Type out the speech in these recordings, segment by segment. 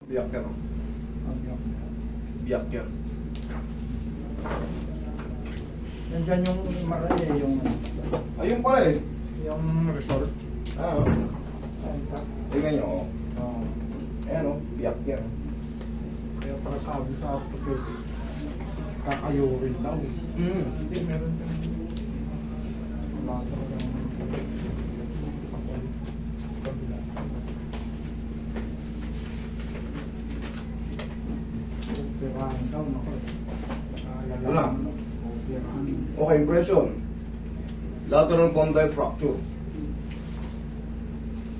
Biyak yan. Biyak yan. Nandyan yung maray yung Ayun pala eh. yung resort. Ah, Saan ka? tingnan nyo, oh. Oo. Ayan, oh. Biyak yan. Kaya para sabi sa orthopedic, kakayurin daw. Hindi, meron din. Wala talagang kapal. Kabila. Operahan daw, naku. Wala. Operahan. Okay, impression. Lateral condyle fracture.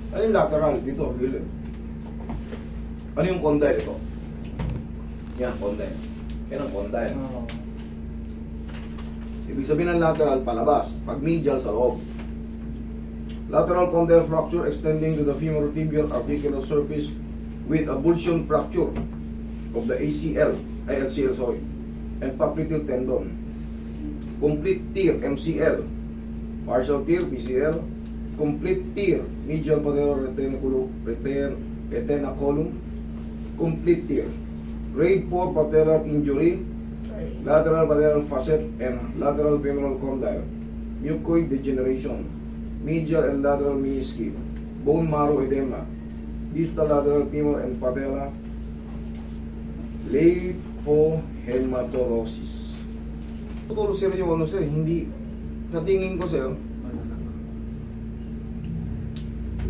Ano yung lateral? Dito, gilid. Ano yung condyle ito? Yan, condyle. Yan ang condyle. Oo. Ibig sabihin ng lateral, palabas. Pag medial, sa loob. Lateral condyle fracture extending to the femorotibial articular surface with avulsion fracture of the LCL, sorry, and popliteal tendon. Complete tear, MCL. Partial tear, PCL. Complete tear, medial patellar retinaculum. Complete tear. Grade 4 patellar injury, lateral patellar facet and lateral femoral condyle, mucoid degeneration, medial and lateral menisci, bone marrow edema, distal lateral femur and patella, lymphohematorosis. Tutulog sir yung ano sir, hindi, sa tingin ko sir,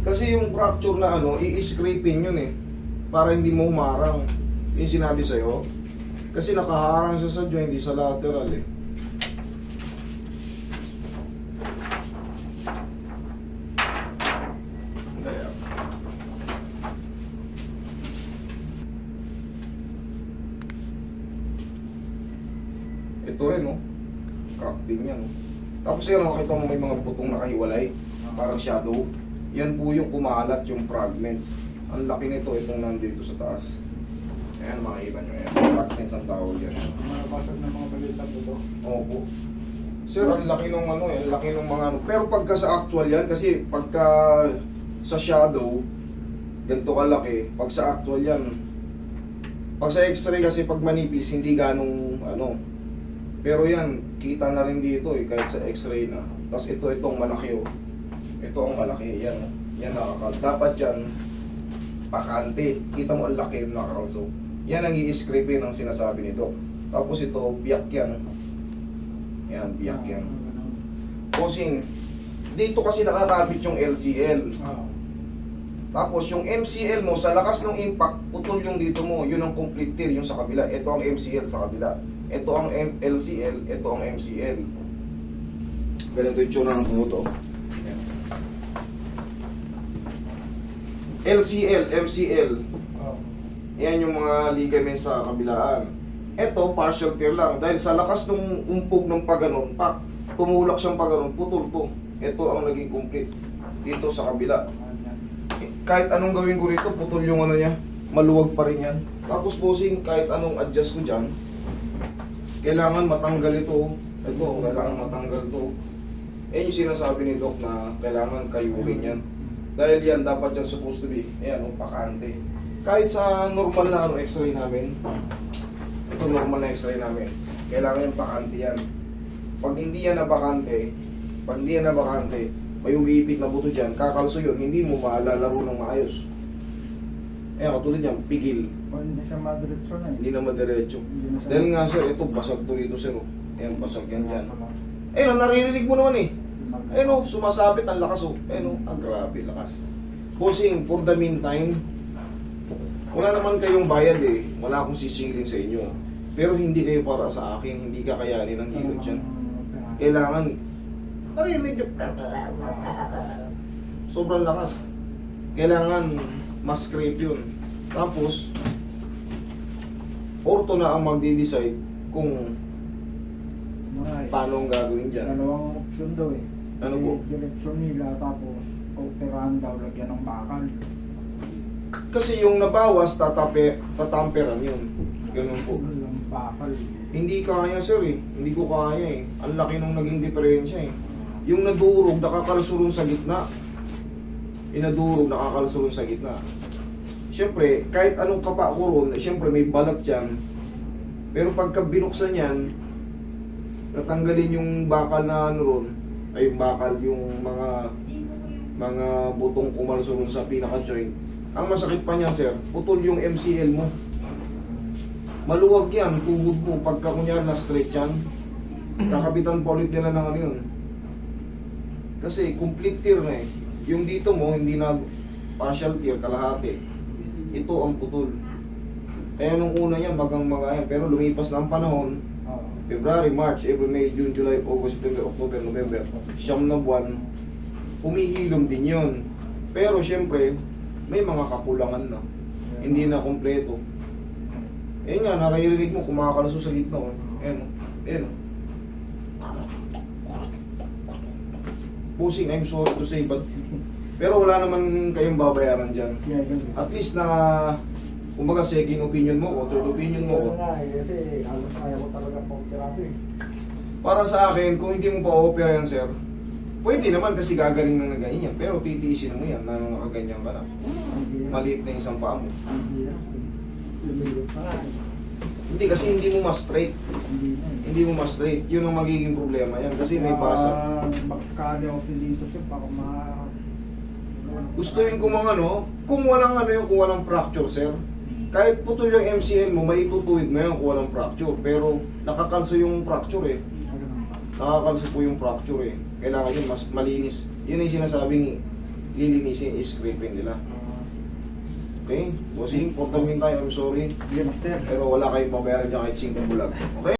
kasi yung fracture na ano, i-scraping yun eh, para hindi mo humarang. Yung sinabi sa'yo, kasi nakaharang siya sa joint, hindi sa lateral eh. Kaya. Ito rin, no? Crack din yan, no? Tapos yan, nakita mo may mga butong nakahiwalay, parang shadow. Yan po yung kumalat, yung fragments. Ang laki nito, itong nandito sa taas. Ayan, makikita nyo yan. Fragments ang tawag yan. Marabasag ng mga balitang ito. Opo. Sir, ang laki nung ano eh, ang laki nung mga ano. Pero pagka sa actual yan, kasi pagka sa shadow, ganito kalaki. Pag sa actual yan, pag sa x-ray kasi pag manipis, hindi ganong ano. Pero yan, kita na rin dito eh, kahit sa x-ray na. Tapos itong malaki oh. Ito ang malaki, yan oh. Yan nakakal. Dapat yan, pakante. Kita mo ang laki yung nakakalso. Yan ang i-scrape ang sinasabi nito. Tapos ito, biyak yan. Yan, biyak yan. Posing, dito kasi nakakabit yung LCL. Tapos yung MCL mo, sa lakas ng impact, putol yung dito mo. Yun ang complete tear, yung sa kabila. Ito ang MCL sa kabila. Ito ang LCL, ito ang MCL. Ganito yung tsura ng tumuto. LCL, MCL. Yan yung mga ligaments sa kabilaan. Ito, partial tear lang. Dahil sa lakas ng umpog ng paganon, pak, tumulak siyang paganon, putol to. Ito ang naging complete. Dito sa kabila. Kahit anong gawin ko rito, putol yung ano niya. Maluwag pa rin yan. Tapos posing, kahit anong adjust ko dyan, kailangan matanggal ito. Ito, kailangan matanggal to. Eh yung sinasabi ni Doc na kailangan kayuhin yan. Dahil yan, dapat yan supposed to be, ayan, pakante. Kahit sa normal na ano, x-ray namin, ito normal na x-ray namin, kailangan yung pakante yan. Pag hindi yan na bakante, may umiipit na buto dyan, kakalso yun, hindi mo maalalaro ng maayos. Ayan, katulad yan, pigil. Hindi siya madiretso na eh. Hindi na madiretso. Dahil nga sir, ito basag to dito sir. Ayan, basag yan dyan. Ayun, naririnig mo naman eh. Ayun, sumasabit ang lakas oh. Ayun, grabe lakas. Posing, for the meantime, wala naman kayong bayad eh. Wala akong sisingilin sa inyo. Pero hindi kayo para sa akin, hindi kakayanin ang hilot dyan. Kailangan, naririnig nyo. Sobrang lakas. Kailangan mas scrape yun. Tapos, orto na ang magde-decide kung paano ang gagawin dyan. Dalawang option daw eh. Ano po? Direksyon nila tapos operahan daw lagyan ng bakal. Kasi yung nabawas, tatamperan yun. Ganun po. Walang bakal. Hindi kaya sir eh. Hindi ko kaya eh. Ang laki nung naging diferensya eh. Yung nadurog, nakakalsurong sa gitna. Yung nadurog, nakakalsurong sa gitna. Siyempre, kahit anong kapa ko ron, siyempre may balat yan. Pero pagka binuksan yan, natanggalin yung bakal na ano ron, ay yung bakal, yung mga butong kumalso ron sa pinaka-joint. Ang masakit pa niyan, sir, putol yung MCL mo. Maluwag yan, tuhod mo. Pagka kunyari na-stretch yan, kakabitan pa ulit nila ng ano yun. Kasi complete tear na eh. Yung dito mo, hindi na partial tear, kalahati. Ito ang putol. Kaya nung una yan, magang mga yan. Pero lumipas na ang panahon, Oo. February, March, April, May, June, July, August, September, October, November. Siyam na buwan, humihilom din yun. Pero syempre, may mga kakulangan na. Hindi na kompleto. Eh nga, naririnig mo, kumakalaso sa gitna. Oh. Ayan, ayan. Pusing, I'm sorry to say, but pero wala naman kayong babayaran dyan. Yeah, ganun. At least na, kumbaga second opinion mo, o third opinion mo. Ganun nga eh, kasi halos kaya ko talaga pang-operato eh. Para sa akin, kung hindi mo pa opera yan, sir, pwede naman kasi gagaling na ganyan yan. Pero titiisin mo yan na nakaganyan ka na. Hindi na. Maliit na isang paa mo. Hindi na. Lumilot pa nga eh. Hindi, kasi hindi mo ma-straight. Hindi na eh. Hindi mo ma-straight. Yun ang magiging problema yan. Kasi may basa. Magkakali ako dito siya para Gustuin ko mga ano, kung walang ano yung, kung walang fracture, sir. Kahit putol yung MCL mo, maitutuwid mo yan kung walang fracture. Pero nakakalso yung fracture eh. Nakakalso po yung fracture eh. Kailangan yun mas malinis. Yun yung sinasabing lilinisin, i-scraping nila. Okay? Bossing, portamin tayo, I'm sorry. Hindi, master. Pero wala kayong mabayaran dyan kahit 5 bulag. Okay?